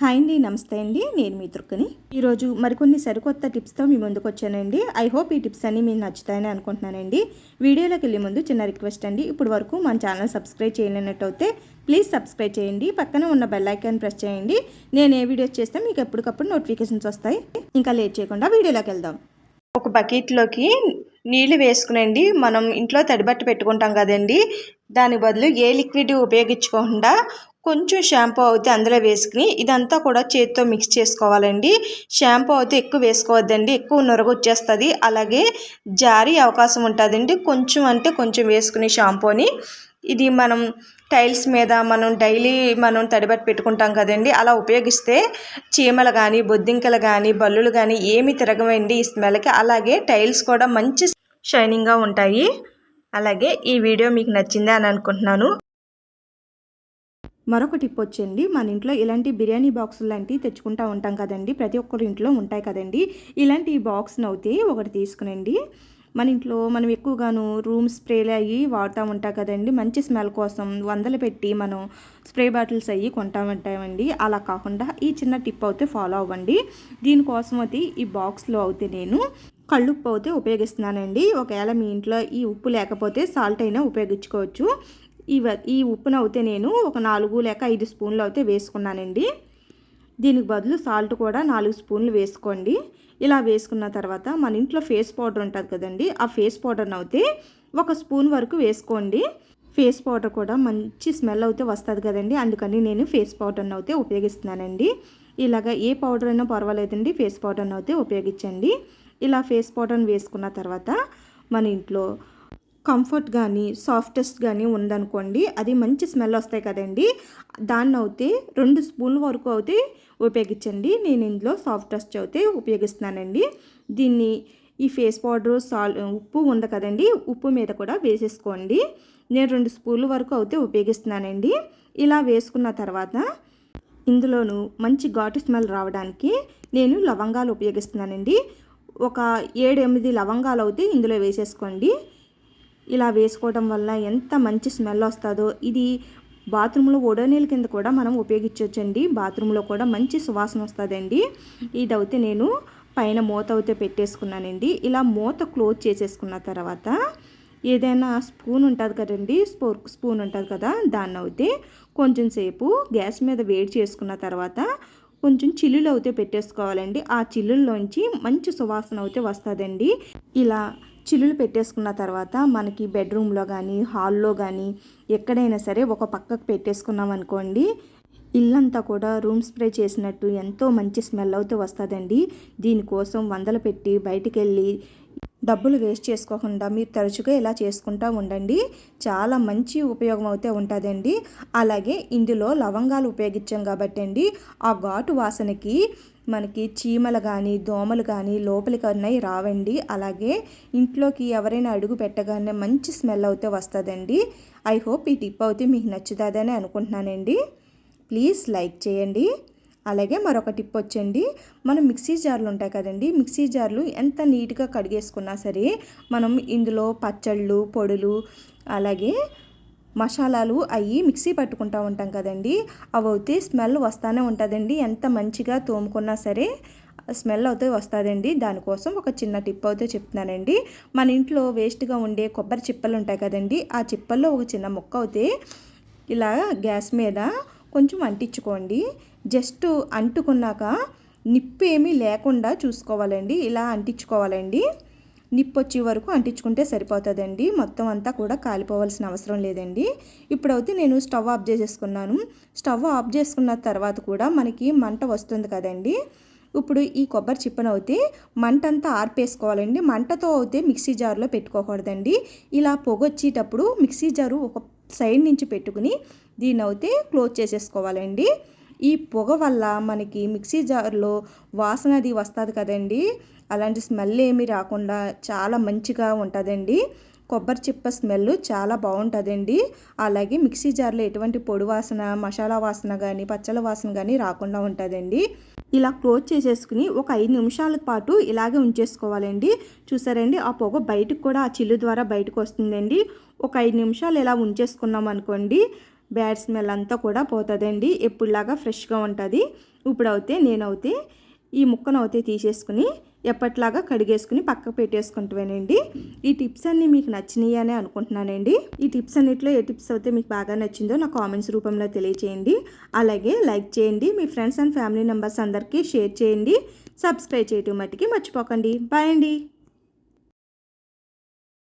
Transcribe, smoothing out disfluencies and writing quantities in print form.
Hi అండి, నమస్తే అండి. నేను మీ దుర్గని. ఈరోజు మరికొన్ని సరికొత్త టిప్స్తో మీ ముందుకు వచ్చానండి. ఐ హోప్ ఈ టిప్స్ అన్నీ మీకు నచ్చుతాయని అనుకుంటున్నానండి. వీడియోలోకి వెళ్ళే ముందు చిన్న రిక్వెస్ట్ అండి. ఇప్పుడు వరకు మన ఛానల్ సబ్స్క్రైబ్ చేయలేనట్టయితే ప్లీజ్ సబ్స్క్రైబ్ చేయండి. పక్కనే ఉన్న బెల్ ఐకాన్ ప్రెస్ చేయండి. నేను ఏ వీడియోస్ చేస్తే మీకు ఎప్పటికప్పుడు నోటిఫికేషన్స్ వస్తాయి. ఇంకా లేట్ చేయకుండా వీడియోలోకి వెళ్దాం. ఒక బకెట్లోకి నీళ్లు వేసుకునండి. మనం ఇంట్లో తడిబట్ట పెట్టుకుంటాం కదండి, దాని బదులు ఏ లిక్విడ్ ఉపయోగించకుండా కొంచెం షాంపూ అయితే అందులో వేసుకుని ఇదంతా కూడా చేతితో మిక్స్ చేసుకోవాలండి. షాంపూ అయితే ఎక్కువ వేసుకోవద్దండి, ఎక్కువ నొరగ వచ్చేస్తుంది, అలాగే జారీ అవకాశం ఉంటుందండి. కొంచెం అంటే కొంచెం వేసుకుని షాంపూని ఇది మనం టైల్స్ మీద మనం డైలీ తడిబట్టి పెట్టుకుంటాం కదండి, అలా ఉపయోగిస్తే చీమలు కానీ బొద్దింకలు కానీ బల్లులు కానీ ఏమి తిరగవండి ఈ స్మెల్కి. అలాగే టైల్స్ కూడా మంచి షైనింగ్గా ఉంటాయి. అలాగే ఈ వీడియో మీకు నచ్చింది అని అనుకుంటున్నాను. మరొక టిప్ వచ్చండి, మన ఇంట్లో ఇలాంటి బిర్యానీ బాక్సులు లాంటివి తెచ్చుకుంటూ ఉంటాం కదండి, ప్రతి ఒక్కరి ఇంట్లో ఉంటాయి కదండి. ఇలాంటి బాక్స్ని అయితే ఒకటి తీసుకునండి. మన ఇంట్లో మనం ఎక్కువగాను రూమ్ స్ప్రేలు అవి వాడుతూ ఉంటాం కదండి, మంచి స్మెల్ కోసం వందలు పెట్టి మనం స్ప్రే బాటిల్స్ అవి కొంటా ఉంటామండి. అలా కాకుండా ఈ చిన్న టిప్ అయితే ఫాలో అవ్వండి. దీనికోసం అయితే ఈ బాక్స్లో అయితే నేను కళ్ళుప్పు అయితే ఉపయోగిస్తున్నానండి. ఒకవేళ మీ ఇంట్లో ఈ ఉప్పు లేకపోతే సాల్ట్ అయినా ఉపయోగించుకోవచ్చు. ఈ ఉప్పును అయితే నేను ఒక 4 లేక 5 స్పూన్లు అయితే వేసుకున్నానండి. దీనికి బదులు సాల్ట్ కూడా 4 స్పూన్లు వేసుకోండి. ఇలా వేసుకున్న తర్వాత మన ఇంట్లో ఫేస్ పౌడర్ ఉంటుంది కదండి, ఆ ఫేస్ పౌడర్ని అయితే 1 స్పూన్ వరకు వేసుకోండి. ఫేస్ పౌడర్ కూడా మంచి స్మెల్ అయితే వస్తుంది కదండి, అందుకని నేను ఫేస్ పౌడర్ని అయితే ఉపయోగిస్తున్నానండి. ఇలాగ ఏ పౌడర్ అయినా పర్వాలేదండి, ఫేస్ పౌడర్ని అయితే ఉపయోగించండి. ఇలా ఫేస్ పౌడర్ని వేసుకున్న తర్వాత మన ఇంట్లో కంఫర్ట్ కానీ సాఫ్టెస్ట్ కానీ ఉందనుకోండి, అది మంచి స్మెల్ వస్తాయి కదండి, దాన్ని అయితే 2 స్పూన్ల వరకు అయితే ఉపయోగించండి. నేను ఇందులో సాఫ్టెస్ట్ అయితే ఉపయోగిస్తున్నానండి. దీన్ని ఈ ఫేస్ పౌడర్ ఉప్పు ఉంది కదండి, ఉప్పు మీద కూడా వేసేసుకోండి. నేను 2 స్పూన్ల వరకు అయితే ఉపయోగిస్తున్నానండి. ఇలా వేసుకున్న తర్వాత ఇందులోనూ మంచి ఘాటు స్మెల్ రావడానికి నేను లవంగాలు ఉపయోగిస్తున్నానండి. ఒక 7-8 లవంగాలు అయితే ఇందులో వేసేసుకోండి. ఇలా వేసుకోవడం వల్ల ఎంత మంచి స్మెల్ వస్తుందో, ఇది బాత్రూంలో ఓడోనీళ్ళ కింద కూడా మనం ఉపయోగించవచ్చండి. బాత్రూంలో కూడా మంచి సువాసన వస్తుందండి. ఇదైతే నేను పైన మూత అయితే పెట్టేసుకున్నానండి. ఇలా మూత క్లోజ్ చేసేసుకున్న తర్వాత ఏదైనా స్పూన్ ఉంటుంది కదండి, స్పూన్ ఉంటుంది కదా, దాన్ని అయితే కొంచెం సేపు గ్యాస్ మీద వేడి చేసుకున్న తర్వాత కొంచెం చిల్లులు అయితే పెట్టేసుకోవాలండి. ఆ చిల్లుల్లోంచి మంచి సువాసన అయితే వస్తుందండి. ఇలా చిల్లులు పెట్టేసుకున్న తర్వాత మనకి బెడ్రూమ్లో కానీ హాల్లో కానీ ఎక్కడైనా సరే ఒక పక్కకు పెట్టేసుకున్నాం అనుకోండి, ఇల్లంతా కూడా రూమ్ స్ప్రే చేసినట్టు ఎంతో మంచి స్మెల్ అయితే వస్తుందండి. దీనికోసం వందలు పెట్టి బయటికి వెళ్ళి డబ్బులు వేస్ట్ చేసుకోకుండా మీరు తరచుగా ఇలా చేసుకుంటూ ఉండండి. చాలా మంచి ఉపయోగం అయితే ఉంటుందండి. అలాగే ఇందులో లవంగాలు ఉపయోగించాం కాబట్టి అండి, ఆ ఘాటు వాసనకి మనకి చీమలు కానీ దోమలు కానీ లోపలికి అన్నవి రావండి. అలాగే ఇంట్లోకి ఎవరైనా అడుగు పెట్టగానే మంచి స్మెల్ అయితే వస్తుందండి. ఐ హోప్ ఈ టిప్ అయితే మీకు నచ్చుతుందని అనుకుంటున్నానండి. ప్లీజ్ లైక్ చేయండి. అలాగే మరొక టిప్ వచ్చండి, మనం మిక్సీ జార్లు ఉంటాయి కదండి, మిక్సీ జార్లు ఎంత నీట్గా కడిగేసుకున్నా సరే మనం ఇందులో పచ్చళ్ళు పొడులు అలాగే మసాలాలు అవి మిక్సీ పట్టుకుంటూ ఉంటాం కదండి, అవి అయితే స్మెల్ వస్తూనే ఉంటుందండి. ఎంత మంచిగా తోముకున్నా సరే స్మెల్ అయితే వస్తుందండి. దానికోసం ఒక చిన్న టిప్ అయితే చెప్తున్నానండి. మన ఇంట్లో వేస్ట్గా ఉండే కొబ్బరి చిప్పలు ఉంటాయి కదండి, ఆ చిప్పల్లో ఒక చిన్న ముక్క అయితే ఇలా గ్యాస్ మీద కొంచెం అంటించుకోండి. జస్ట్ అంటుకున్నాక నిప్పు ఏమీ లేకుండా చూసుకోవాలండి, ఇలా అంటించుకోవాలండి. నిప్పు వచ్చే వరకు అంటించుకుంటే సరిపోతుందండి, మొత్తం అంతా కూడా కాలిపోవాల్సిన అవసరం లేదండి. ఇప్పుడైతే నేను స్టవ్ ఆఫ్ చేసేసుకున్నాను. స్టవ్ ఆఫ్ చేసుకున్న తర్వాత కూడా మనకి మంట వస్తుంది కదండి, ఇప్పుడు ఈ కొబ్బరి చిప్పను అయితే మంట అంతా ఆర్పేసుకోవాలండి. మంటతో అయితే మిక్సీ జార్లో పెట్టుకోకూడదండి. ఇలా పొగొచ్చేటప్పుడు మిక్సీ జారు ఒక సైడ్ నుంచి పెట్టుకుని దీన్ని అయితే క్లోజ్ చేసేసుకోవాలండి. ఈ పొగ వల్ల మనకి మిక్సీ జార్లో వాసన అది వస్తుంది కదండి, అలాంటి స్మెల్ ఏమీ రాకుండా చాలా మంచిగా ఉంటుందండి. కొబ్బరి చిప్ప స్మెల్ చాలా బాగుంటుందండి. అలాగే మిక్సీ జార్లో ఎటువంటి పొడి వాసన మసాలా వాసన కానీ పచ్చళ్ళ వాసన కానీ రాకుండా ఉంటుందండి. ఇలా క్లోజ్ చేసేసుకుని ఒక 5 నిమిషాల పాటు ఇలాగే ఉంచేసుకోవాలండి. చూసారండి, ఆ పొగ బయటకు కూడా ఆ చిల్లు ద్వారా బయటకు వస్తుందండి. ఒక 5 నిమిషాలు ఇలా ఉంచేసుకున్నాం అనుకోండి, బ్యాడ్ స్మెల్ అంతా కూడా పోతుందండి. ఎప్పుడులాగా ఫ్రెష్గా ఉంటుంది. ఇప్పుడైతే నేనైతే ఈ ముక్కనైతే తీసేసుకుని ఎప్పట్లాగా కడిగేసుకుని పక్కకు పెట్టేసుకుంటానండి. ఈ టిప్స్ అన్నీ మీకు నచ్చినాయి అని అనుకుంటున్నానండి. ఈ టిప్స్ అన్నిట్లో ఏ టిప్స్ అయితే మీకు బాగా నచ్చిందో నా కామెంట్స్ రూపంలో తెలియచేయండి. అలాగే లైక్ చేయండి. మీ ఫ్రెండ్స్ అండ్ ఫ్యామిలీ మెంబర్స్ అందరికీ షేర్ చేయండి. సబ్స్క్రైబ్ చేయటం మట్టుకి మర్చిపోకండి. బాయ్ అండి.